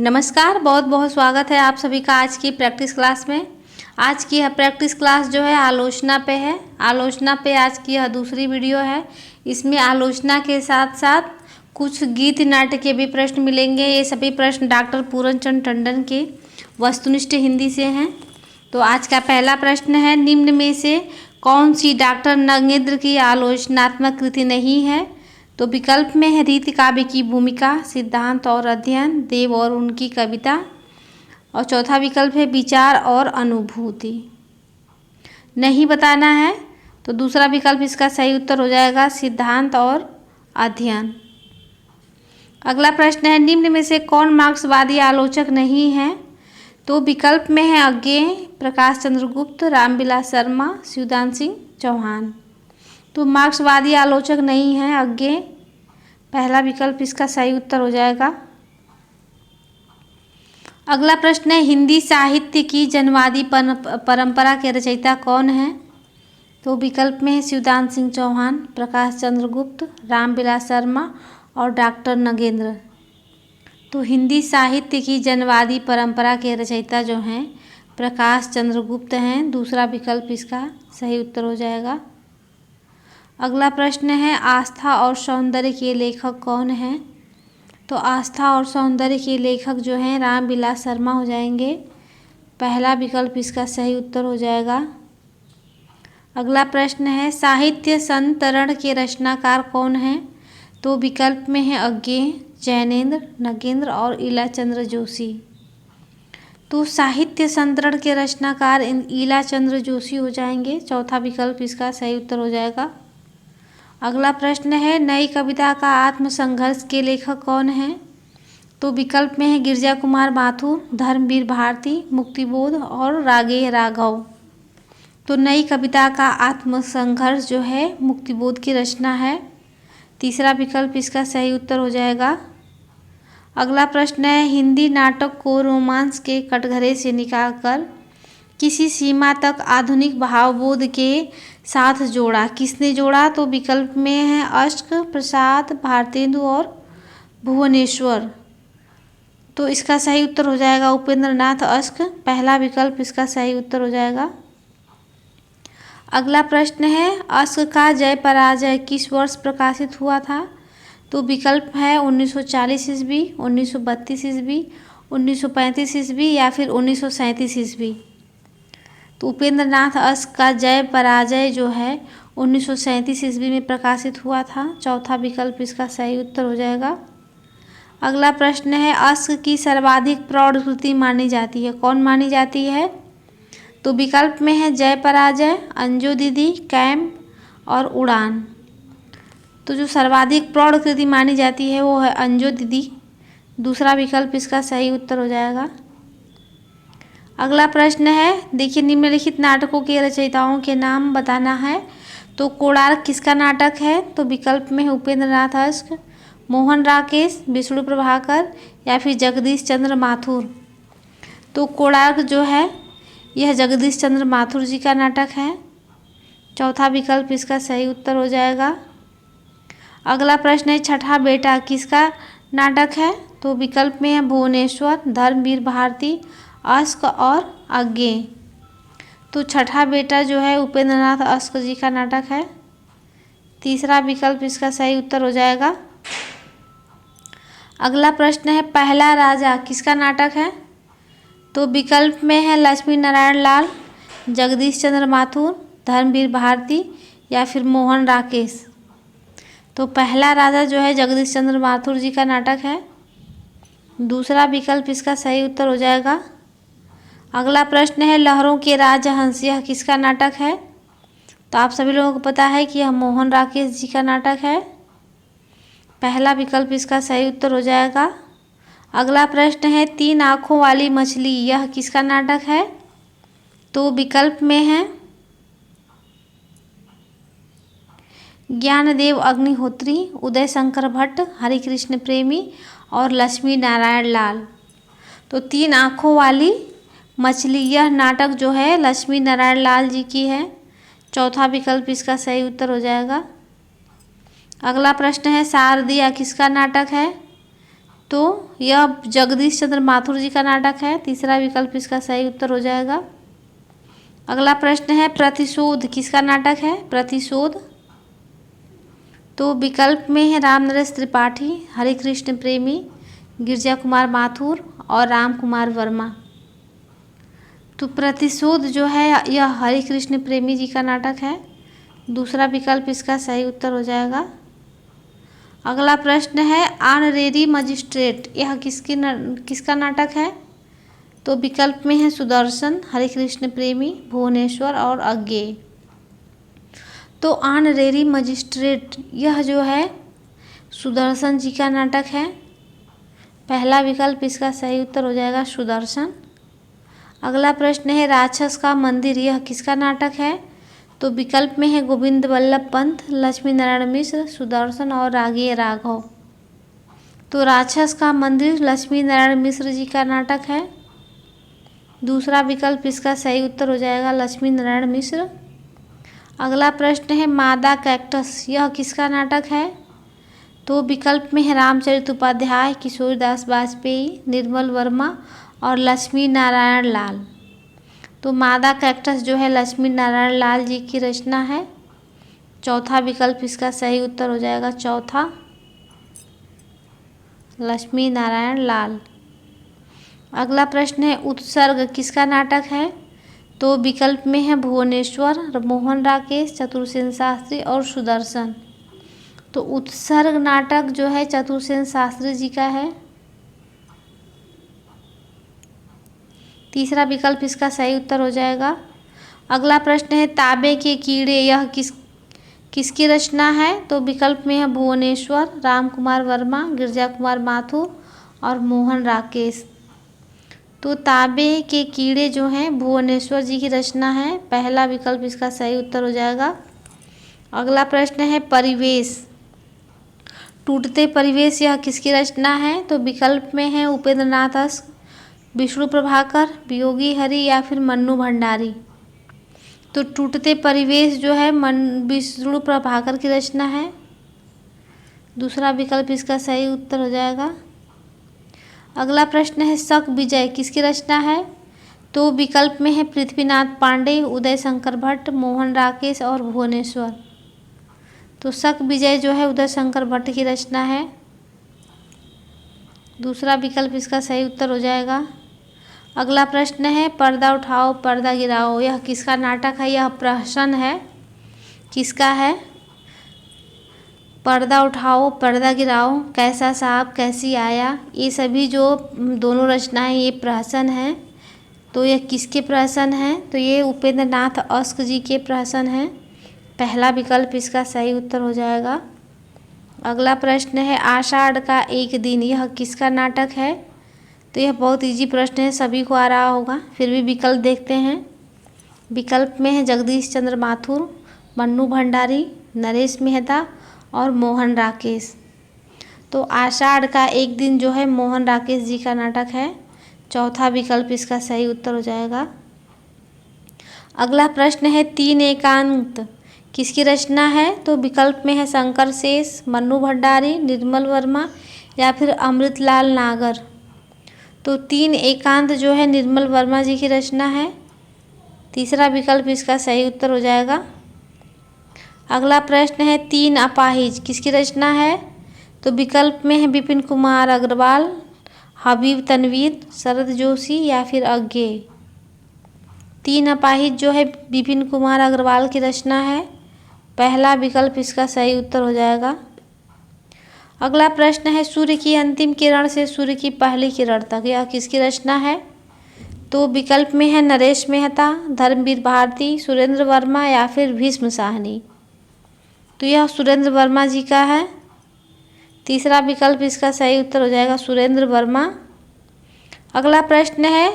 नमस्कार, बहुत बहुत स्वागत है आप सभी का आज की प्रैक्टिस क्लास में। आज की यह प्रैक्टिस क्लास जो है आलोचना पे है। आलोचना पे आज की यह दूसरी वीडियो है। इसमें आलोचना के साथ साथ कुछ गीत नाट्य के भी प्रश्न मिलेंगे। ये सभी प्रश्न डॉक्टर पूरनचंद टंडन के वस्तुनिष्ठ हिंदी से हैं। तो आज का पहला प्रश्न है, निम्न में से कौन सी डॉक्टर नगेंद्र की आलोचनात्मक कृति नहीं है? तो विकल्प में है रीति काव्य की भूमिका, सिद्धांत और अध्ययन, देव और उनकी कविता, और चौथा विकल्प है विचार और अनुभूति। नहीं बताना है तो दूसरा विकल्प इसका सही उत्तर हो जाएगा सिद्धांत और अध्ययन। अगला प्रश्न है, निम्न में से कौन मार्क्सवादी आलोचक नहीं है? तो विकल्प में है अज्ञेय, प्रकाश चंद्र गुप्त, रामविलास शर्मा, शिवदान सिंह चौहान। तो मार्क्सवादी आलोचक नहीं है अज्ञेय, पहला विकल्प इसका सही उत्तर हो जाएगा। अगला प्रश्न है, हिंदी साहित्य की जनवादी परंपरा के रचयिता कौन है? तो विकल्प में है शिवदान सिंह चौहान, प्रकाश चंद्र गुप्त, रामविलास शर्मा और डॉक्टर नगेंद्र। तो हिंदी साहित्य की जनवादी परंपरा के रचयिता जो हैं प्रकाश चंद्र गुप्त हैं, दूसरा विकल्प इसका सही उत्तर हो जाएगा। अगला प्रश्न है, आस्था और सौंदर्य के लेखक कौन हैं? तो आस्था और सौंदर्य के लेखक जो हैं रामविलास शर्मा हो जाएंगे, पहला विकल्प इसका सही उत्तर हो जाएगा। अगला प्रश्न है, साहित्य संतरण के रचनाकार कौन हैं? तो विकल्प में है अज्ञेय, जैनेन्द्र, नगेंद्र और ईलाचंद्र जोशी। तो साहित्य संतरण के रचनाकार ईलाचंद्र जोशी हो जाएंगे, चौथा विकल्प इसका सही उत्तर हो जाएगा। अगला प्रश्न है, नई कविता का आत्मसंघर्ष के लेखक कौन हैं? तो विकल्प में है गिरजा कुमार माथुर, धर्मवीर भारती, मुक्तिबोध और रागेय राघव। तो नई कविता का आत्मसंघर्ष जो है मुक्तिबोध की रचना है, तीसरा विकल्प इसका सही उत्तर हो जाएगा। अगला प्रश्न है, हिंदी नाटक को रोमांस के कटघरे से निकालकर किसी सीमा तक आधुनिक भावबोध के साथ जोड़ा, किसने जोड़ा? तो विकल्प में है अश्क प्रसाद, भारतेंदु और भुवनेश्वर। तो इसका सही उत्तर हो जाएगा उपेंद्र नाथ अश्क, पहला विकल्प इसका सही उत्तर हो जाएगा। अगला प्रश्न है, अश्क का जय पराजय किस वर्ष प्रकाशित हुआ था? तो विकल्प है 1940 ईस्वी, 1932 ईस्वी, 1935 ईस्वी या फिर 1937 ईस्वी। तो उपेंद्र नाथ अश्क का जय पराजय जो है 1937 ईस्वी में प्रकाशित हुआ था, चौथा विकल्प इसका सही उत्तर हो जाएगा। अगला प्रश्न है, अश्क की सर्वाधिक प्रौढ़ कृति मानी जाती है, कौन मानी जाती है? तो विकल्प में है जय पराजय, अंजू दीदी, कैम्प और उड़ान। तो जो सर्वाधिक प्रौढ़ कृति मानी जाती है वो है अंजू दीदी, दूसरा विकल्प इसका सही उत्तर हो जाएगा। अगला प्रश्न है, देखिए निम्नलिखित नाटकों के रचयिताओं के नाम बताना है। तो कोणार्क किसका नाटक है? तो विकल्प में है उपेंद्र नाथ अश्क, मोहन राकेश, विष्णु प्रभाकर या फिर जगदीश चंद्र माथुर। तो कोणार्क जो है यह जगदीश चंद्र माथुर जी का नाटक है, चौथा विकल्प इसका सही उत्तर हो जाएगा। अगला प्रश्न है, छठा बेटा किसका नाटक है? तो विकल्प में है भुवनेश्वर, धर्मवीर भारती, अश्क और अज्ञेय। तो छठा बेटा जो है उपेंद्र नाथ अश्क जी का नाटक है, तीसरा विकल्प इसका सही उत्तर हो जाएगा। अगला प्रश्न है, पहला राजा किसका नाटक है? तो विकल्प में है लक्ष्मी नारायण लाल, जगदीश चंद्र माथुर, धर्मवीर भारती या फिर मोहन राकेश। तो पहला राजा जो है जगदीश चंद्र माथुर जी का नाटक है, दूसरा विकल्प इसका सही उत्तर हो जाएगा। अगला प्रश्न है, लहरों के राजहंस यह किसका नाटक है? तो आप सभी लोगों को पता है कि यह मोहन राकेश जी का नाटक है, पहला विकल्प इसका सही उत्तर हो जाएगा। अगला प्रश्न है, तीन आँखों वाली मछली यह किसका नाटक है? तो विकल्प में है ज्ञानदेव अग्निहोत्री, उदय शंकर भट्ट, हरिकृष्ण प्रेमी और लक्ष्मी नारायण लाल। तो तीन आँखों वाली मछली यह नाटक जो है लक्ष्मी नारायण लाल जी की है, चौथा विकल्प इसका सही उत्तर हो जाएगा। अगला प्रश्न है, शारदिया किसका नाटक है? तो यह जगदीश चंद्र माथुर जी का नाटक है। तीसरा विकल्प इसका सही उत्तर हो जाएगा। अगला प्रश्न है प्रतिशोध किसका नाटक है? प्रतिशोध तो विकल्प में है राम नरेश त्रिपाठी, हरे कृष्ण प्रेमी, गिरजा कुमार माथुर और राम कुमार वर्मा। तो प्रतिशोध जो है यह हरे कृष्ण प्रेमी जी का नाटक है। दूसरा विकल्प इसका सही उत्तर हो जाएगा। अगला प्रश्न है ऑनरेरी मजिस्ट्रेट, यह किसका नाटक है? तो विकल्प में है सुदर्शन, हरे कृष्ण प्रेमी, भुवनेश्वर और अज्ञेय। तो ऑनरेरी मजिस्ट्रेट यह जो है सुदर्शन जी का नाटक है। पहला विकल्प इसका सही उत्तर हो जाएगा सुदर्शन। अगला प्रश्न है राक्षस का मंदिर, यह किसका नाटक है? तो विकल्प में है गोविंद वल्लभ पंत, लक्ष्मी नारायण मिश्र, सुदर्शन और रागीय राघव। तो राक्षस का मंदिर लक्ष्मी नारायण मिश्र जी का नाटक है। दूसरा विकल्प इसका सही उत्तर हो जाएगा लक्ष्मी नारायण मिश्र। अगला प्रश्न है मादा कैक्टस, यह किसका नाटक है? तो विकल्प में है रामचरित उपाध्याय, किशोरदास वाजपेयी, निर्मल वर्मा और लक्ष्मी नारायण लाल। तो मादा कैक्टस जो है लक्ष्मी नारायण लाल जी की रचना है। चौथा विकल्प इसका सही उत्तर हो जाएगा चौथा, लक्ष्मी नारायण लाल। अगला प्रश्न है उत्सर्ग किसका नाटक है? तो विकल्प में है भुवनेश्वर, मोहन राकेश, चतुरसेन शास्त्री और सुदर्शन। तो उत्सर्ग नाटक जो है चतुरसेन शास्त्री जी का है। तीसरा विकल्प इसका सही उत्तर हो जाएगा। अगला प्रश्न है ताबे के कीड़े, यह किसकी रचना है? तो विकल्प में है भुवनेश्वर, राम कुमार वर्मा, गिरजा कुमार माथुर और मोहन राकेश। तो ताबे के कीड़े जो हैं भुवनेश्वर जी की रचना है। पहला विकल्प इसका सही उत्तर हो जाएगा। अगला प्रश्न है परिवेश, टूटते परिवेश यह किसकी रचना है? तो विकल्प में है उपेंद्र नाथ अश्क, विष्णु प्रभाकर, वियोगी हरि या फिर मन्नू भंडारी। तो टूटते परिवेश जो है विष्णु प्रभाकर की रचना है। दूसरा विकल्प इसका सही उत्तर हो जाएगा। अगला प्रश्न है शक विजय किसकी रचना है? तो विकल्प में है पृथ्वीनाथ पांडे, उदय शंकर भट्ट, मोहन राकेश और भुवनेश्वर। तो शक विजय जो है उदय शंकर भट्ट की रचना है। दूसरा विकल्प इसका सही उत्तर हो जाएगा। अगला प्रश्न है पर्दा उठाओ पर्दा गिराओ, यह किसका नाटक है? यह प्रहसन है। किसका है? पर्दा उठाओ पर्दा गिराओ, कैसा साहब कैसी आया, ये सभी जो दोनों रचनाएं ये प्रहसन है। तो यह किसके प्रहसन है? तो ये उपेंद्र नाथ अश्क जी के प्रहसन है। पहला विकल्प इसका सही उत्तर हो जाएगा। अगला प्रश्न है आषाढ़ का एक दिन, यह किसका नाटक है? तो यह बहुत इजी प्रश्न है, सभी को आ रहा होगा, फिर भी विकल्प देखते हैं। विकल्प में है जगदीश चंद्र माथुर, मन्नू भंडारी, नरेश मेहता और मोहन राकेश। तो आषाढ़ का एक दिन जो है मोहन राकेश जी का नाटक है। चौथा विकल्प इसका सही उत्तर हो जाएगा। अगला प्रश्न है तीन एकांत किसकी रचना है? तो विकल्प में है शंकर शेष, मन्नू भंडारी, निर्मल वर्मा या फिर अमृतलाल नागर। तो तीन एकांत जो है निर्मल वर्मा जी की रचना है। तीसरा विकल्प इसका सही उत्तर हो जाएगा। अगला प्रश्न है तीन अपाहिज किसकी रचना है? तो विकल्प में है विपिन कुमार अग्रवाल, हबीब तनवीर, शरद जोशी या फिर अज्ञेय। तीन अपाहिज जो है विपिन कुमार अग्रवाल की रचना है। पहला विकल्प इसका सही उत्तर हो जाएगा। अगला प्रश्न है सूर्य की अंतिम किरण से सूर्य की पहली किरण तक, यह किसकी रचना है? तो विकल्प में है नरेश मेहता, धर्मवीर भारती, सुरेंद्र वर्मा या फिर भीष्म साहनी। तो यह सुरेंद्र वर्मा जी का है। तीसरा विकल्प इसका सही उत्तर हो जाएगा सुरेंद्र वर्मा। अगला प्रश्न है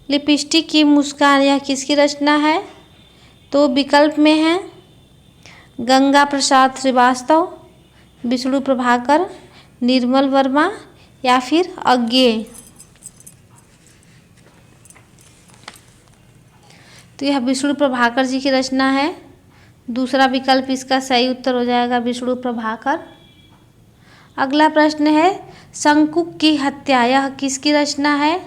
लिपस्टिक की मुस्कान, यह किसकी रचना है? तो विकल्प में है गंगा प्रसाद श्रीवास्तव, विष्णु प्रभाकर, निर्मल वर्मा या फिर अज्ञेय। तो यह विष्णु प्रभाकर जी की रचना है। दूसरा विकल्प इसका सही उत्तर हो जाएगा विष्णु प्रभाकर। अगला प्रश्न है शंकुक की हत्या, यह किसकी रचना है?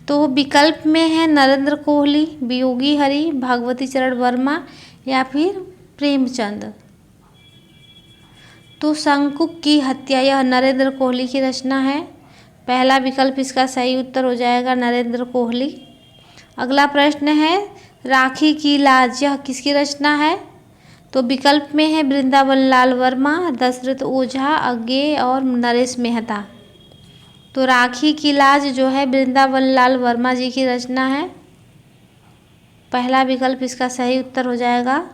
तो विकल्प में है नरेंद्र कोहली, वियोगी हरि, भगवती चरण वर्मा या फिर प्रेमचंद। तो शंकुक की हत्या यह नरेंद्र कोहली की रचना है। पहला विकल्प इसका सही उत्तर हो जाएगा नरेंद्र कोहली। अगला प्रश्न है राखी की लाज, यह किसकी रचना है? तो विकल्प में है वृंदावन लाल वर्मा, दशरथ ओझा, अज्ञे और नरेश मेहता। तो राखी की लाज जो है वृंदावन लाल वर्मा जी की रचना है। पहला विकल्प इसका सही उत्तर हो जाएगा।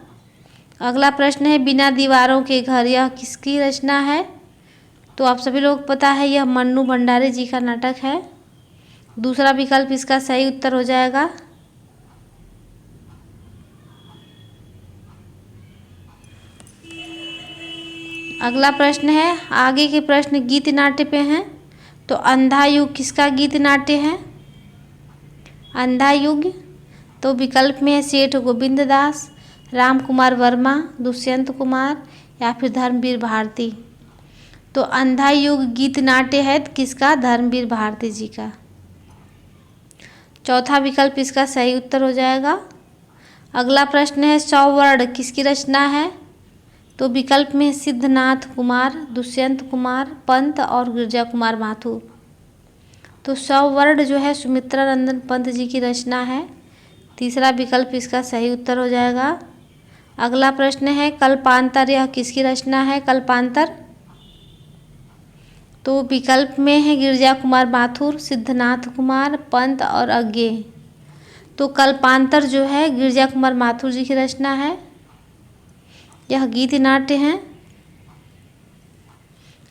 अगला प्रश्न है बिना दीवारों के घर, यह किसकी रचना है? तो आप सभी लोग पता है यह मन्नू भंडारी जी का नाटक है। दूसरा विकल्प इसका सही उत्तर हो जाएगा। अगला प्रश्न है आगे के प्रश्न गीत नाट्य पे हैं। तो अंधा युग किसका गीत नाट्य है? अंधा युग तो विकल्प में है सेठ गोविंद दास, राम कुमार वर्मा, दुष्यंत कुमार या फिर धर्मवीर भारती। तो अंधा युग गीत नाट्य है किसका? धर्मवीर भारती जी का। चौथा विकल्प इसका सही उत्तर हो जाएगा। अगला प्रश्न है 100 वर्ण किसकी रचना है? तो विकल्प में सिद्धनाथ कुमार, दुष्यंत कुमार, पंत और गिरजा कुमार माथुर। तो 100 वर्ण जो है सुमित्रा नंदन पंत जी की रचना है। तीसरा विकल्प इसका सही उत्तर हो जाएगा। अगला प्रश्न है कल्पांतर, यह किसकी रचना है? कल्पांतर तो विकल्प में है गिरजा कुमार माथुर, सिद्धनाथ कुमार, पंत और अज्ञे। तो कल्पांतर जो है गिरजा कुमार माथुर जी की रचना है। यह गीत नाट्य है।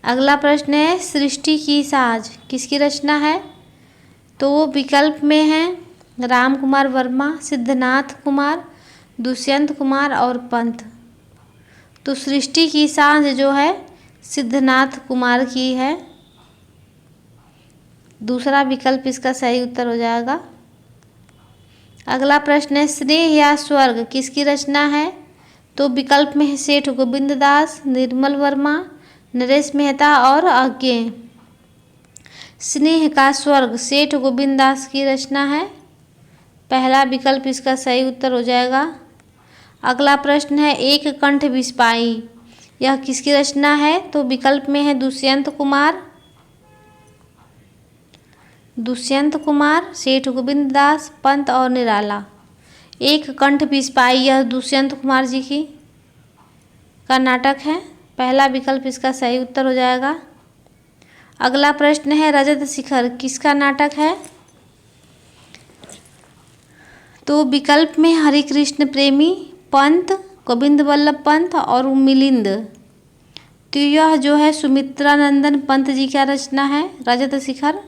अगला प्रश्न है सृष्टि की साज किसकी रचना है? तो विकल्प में है राम कुमार वर्मा, सिद्धनाथ कुमार, दुष्यंत कुमार और पंत। तो सृष्टि की साज जो है सिद्धनाथ कुमार की है। दूसरा विकल्प इसका सही उत्तर हो जाएगा। अगला प्रश्न है स्नेह या स्वर्ग किसकी रचना है? तो विकल्प में है सेठ गोविंद दास, निर्मल वर्मा, नरेश मेहता और अज्ञे। स्नेह का स्वर्ग सेठ गोविंद दास की रचना है। पहला विकल्प इसका सही उत्तर हो जाएगा। अगला प्रश्न है एक कंठ बिस्पाई, यह किसकी रचना है? तो विकल्प में है दुष्यंत कुमार, सेठ गोविंद दास, पंत और निराला। एक कंठ बिस्पाई यह दुष्यंत कुमार जी की का नाटक है। पहला विकल्प इसका सही उत्तर हो जाएगा। अगला प्रश्न है रजत शिखर किसका नाटक है? तो विकल्प में हरिकृष्ण प्रेमी, पंत, गोविंद वल्लभ पंत और मिलिंद। तो यह जो है सुमित्रा नंदन पंत जी का रचना है रजत शिखर।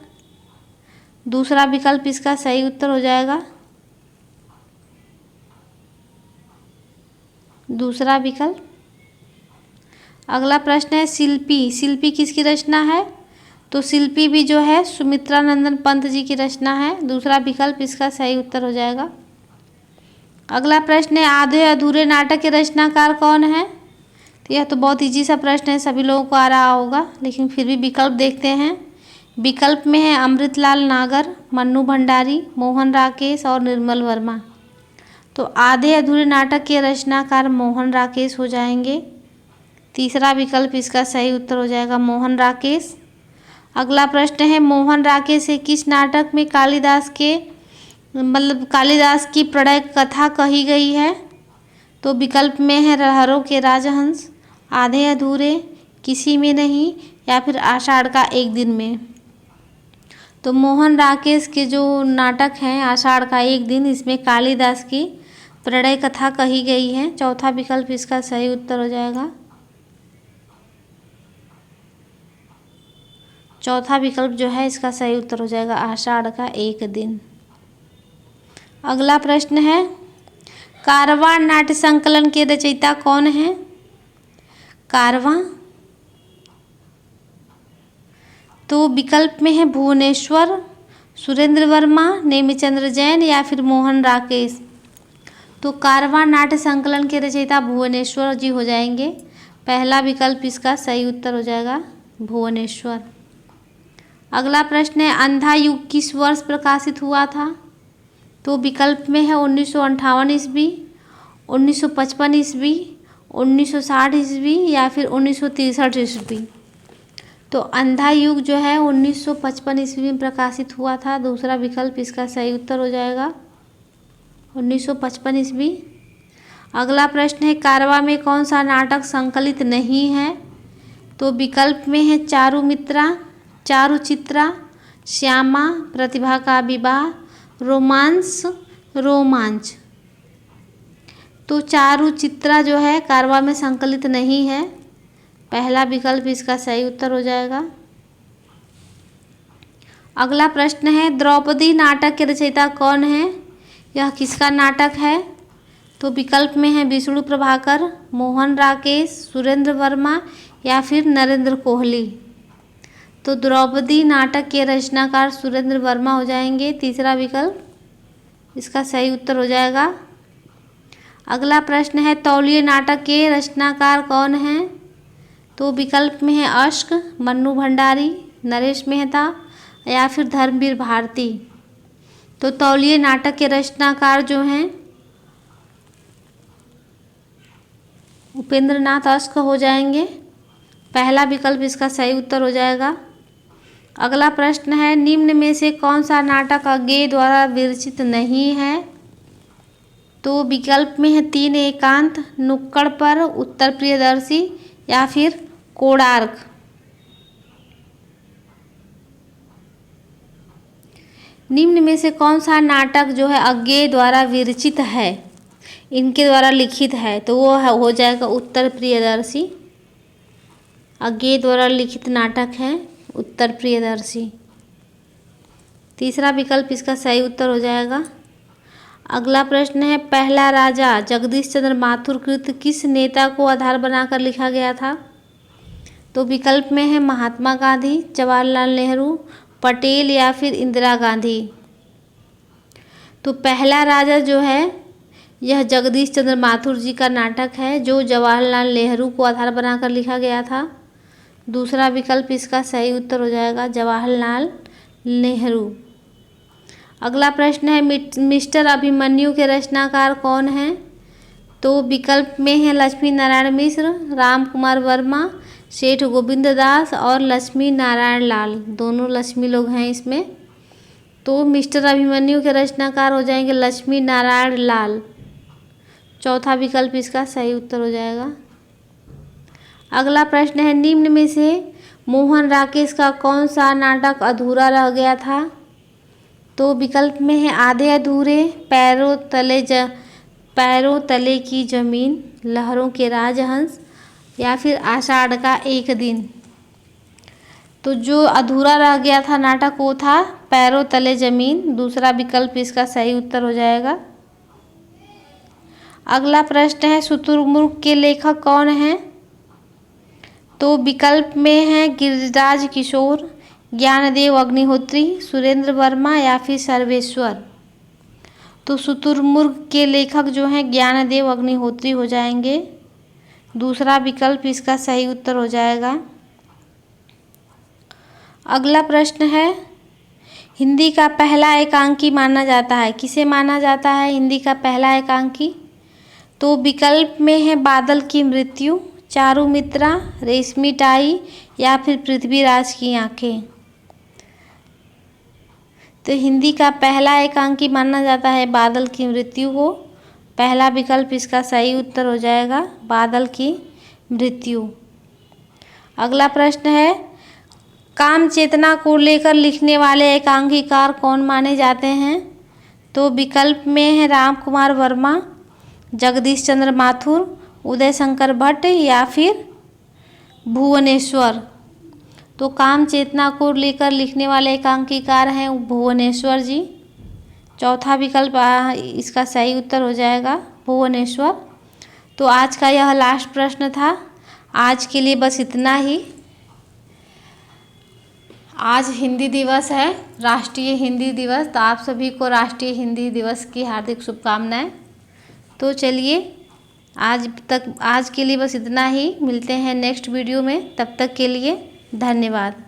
दूसरा विकल्प इसका सही उत्तर हो जाएगा। दूसरा विकल्प। अगला प्रश्न है शिल्पी किसकी रचना है? तो शिल्पी भी जो है सुमित्रा नंदन पंत जी की रचना है। दूसरा विकल्प इसका सही उत्तर हो जाएगा। अगला प्रश्न है आधे अधूरे नाटक के रचनाकार कौन है? तो यह तो बहुत इजी सा प्रश्न है, सभी लोगों को आ रहा होगा, लेकिन फिर भी विकल्प देखते हैं। विकल्प में है अमृतलाल नागर, मन्नू भंडारी, मोहन राकेश और निर्मल वर्मा। तो आधे अधूरे नाटक के रचनाकार मोहन राकेश हो जाएंगे। तीसरा विकल्प इसका सही उत्तर हो जाएगा मोहन राकेश। अगला प्रश्न है मोहन राकेश से किस नाटक में कालिदास की प्रणय कथा कही गई है? तो विकल्प में है रहरों के राजहंस, आधे अधूरे, किसी में नहीं या फिर आषाढ़ का एक दिन में। तो मोहन राकेश के जो नाटक हैं आषाढ़ का एक दिन, इसमें कालिदास की प्रणय कथा कही गई है। चौथा विकल्प इसका सही उत्तर हो जाएगा। चौथा विकल्प जो है इसका सही उत्तर हो जाएगा आषाढ़ का एक दिन। अगला प्रश्न है कारवां नाट्य संकलन के रचयिता कौन है? कारवां तो विकल्प में है भुवनेश्वर, सुरेंद्र वर्मा, नेमिचंद्र जैन या फिर मोहन राकेश। तो कारवां नाट्य संकलन के रचयिता भुवनेश्वर जी हो जाएंगे। पहला विकल्प इसका सही उत्तर हो जाएगा भुवनेश्वर। अगला प्रश्न है अंधा युग किस वर्ष प्रकाशित हुआ था? तो विकल्प में है 1958 ईस्वी, 1955 ईस्वी, 1960 ईस्वी या फिर 1963 ईस्वी। तो अंधा युग जो है 1955 ईस्वी में प्रकाशित हुआ था। दूसरा विकल्प इसका सही उत्तर हो जाएगा 1955 ईस्वी। अगला प्रश्न है कारवां में कौन सा नाटक संकलित नहीं है? तो विकल्प में है चारुमित्रा, चारुचित्रा, श्यामा, प्रतिभा का विवाह, रोमांच। तो चारुचित्रा जो है कारवां में संकलित नहीं है। पहला विकल्प इसका सही उत्तर हो जाएगा। अगला प्रश्न है द्रौपदी नाटक के रचयिता कौन है? यह किसका नाटक है? तो विकल्प में है विष्णु प्रभाकर, मोहन राकेश, सुरेंद्र वर्मा या फिर नरेंद्र कोहली। तो द्रौपदी नाटक के रचनाकार सुरेंद्र वर्मा हो जाएंगे। तीसरा विकल्प इसका सही उत्तर हो जाएगा। अगला प्रश्न है तौलिए नाटक के रचनाकार कौन हैं? तो विकल्प में है अश्क, मन्नू भंडारी, नरेश मेहता या फिर धर्मवीर भारती। तो तौलिए नाटक के रचनाकार जो हैं उपेंद्र नाथ अश्क हो जाएंगे। पहला विकल्प इसका सही उत्तर हो जाएगा। अगला प्रश्न है निम्न में से कौन सा नाटक अज्ञेय द्वारा विरचित नहीं है? तो विकल्प में है 3 एकांत, नुक्कड़ पर, उत्तर प्रियदर्शी या फिर कोणार्क। निम्न में से कौन सा नाटक जो है अज्ञेय द्वारा विरचित है, इनके द्वारा लिखित है? तो वो हो जाएगा उत्तर प्रियदर्शी। अज्ञेय द्वारा लिखित नाटक है उत्तर प्रियदर्शी। तीसरा विकल्प इसका सही उत्तर हो जाएगा। अगला प्रश्न है पहला राजा जगदीश चंद्र माथुर कृत किस नेता को आधार बनाकर लिखा गया था? तो विकल्प में है महात्मा गांधी, जवाहरलाल नेहरू, पटेल या फिर इंदिरा गांधी। तो पहला राजा जो है यह जगदीश चंद्र माथुर जी का नाटक है जो जवाहरलाल नेहरू को आधार बनाकर लिखा गया था। दूसरा विकल्प इसका सही उत्तर हो जाएगा जवाहरलाल नेहरू। अगला प्रश्न है मिस्टर अभिमन्यु के रचनाकार कौन हैं? तो विकल्प में है लक्ष्मी नारायण मिश्र, राम कुमार वर्मा, सेठ गोविंद दास और लक्ष्मी नारायण लाल। दोनों लक्ष्मी लोग हैं इसमें। तो मिस्टर अभिमन्यु के रचनाकार हो जाएंगे लक्ष्मी नारायण लाल। चौथा विकल्प इसका सही उत्तर हो जाएगा। अगला प्रश्न है निम्न में से मोहन राकेश का कौन सा नाटक अधूरा रह गया था? तो विकल्प में है आधे अधूरे, पैरों तले की जमीन, लहरों के राजहंस या फिर आषाढ़ का एक दिन। तो जो अधूरा रह गया था नाटक वो था पैरों तले जमीन। दूसरा विकल्प इसका सही उत्तर हो जाएगा। अगला प्रश्न है शुतुरमुर्ग के लेखक कौन हैं? तो विकल्प में है गिरिराज किशोर, ज्ञानदेव अग्निहोत्री, सुरेंद्र वर्मा या फिर सर्वेश्वर। तो शुतुरमुर्ग के लेखक जो हैं ज्ञानदेव अग्निहोत्री हो जाएंगे। दूसरा विकल्प इसका सही उत्तर हो जाएगा। अगला प्रश्न है हिंदी का पहला एकांकी माना जाता है, किसे माना जाता है हिंदी का पहला एकांकी? तो विकल्प में है बादल की मृत्यु, चारुमित्रा, रेशमी टाई या फिर पृथ्वीराज की आंखें। तो हिंदी का पहला एकांकी माना जाता है बादल की मृत्यु को। पहला विकल्प इसका सही उत्तर हो जाएगा बादल की मृत्यु। अगला प्रश्न है काम चेतना को लेकर लिखने वाले एकांकीकार कौन माने जाते हैं? तो विकल्प में है राम कुमार वर्मा, जगदीश चंद्र माथुर, उदय शंकर भट्ट या फिर भुवनेश्वर। तो काम चेतना को लेकर लिखने वाले एकांकीकार हैं भुवनेश्वर जी। चौथा विकल्प इसका सही उत्तर हो जाएगा भुवनेश्वर। तो आज का यह लास्ट प्रश्न था। आज के लिए बस इतना ही। आज हिंदी दिवस है, राष्ट्रीय हिंदी दिवस। तो आप सभी को राष्ट्रीय हिंदी दिवस की हार्दिक शुभकामनाएं। तो चलिए आज के लिए बस इतना ही। मिलते हैं नेक्स्ट वीडियो में, तब तक के लिए धन्यवाद।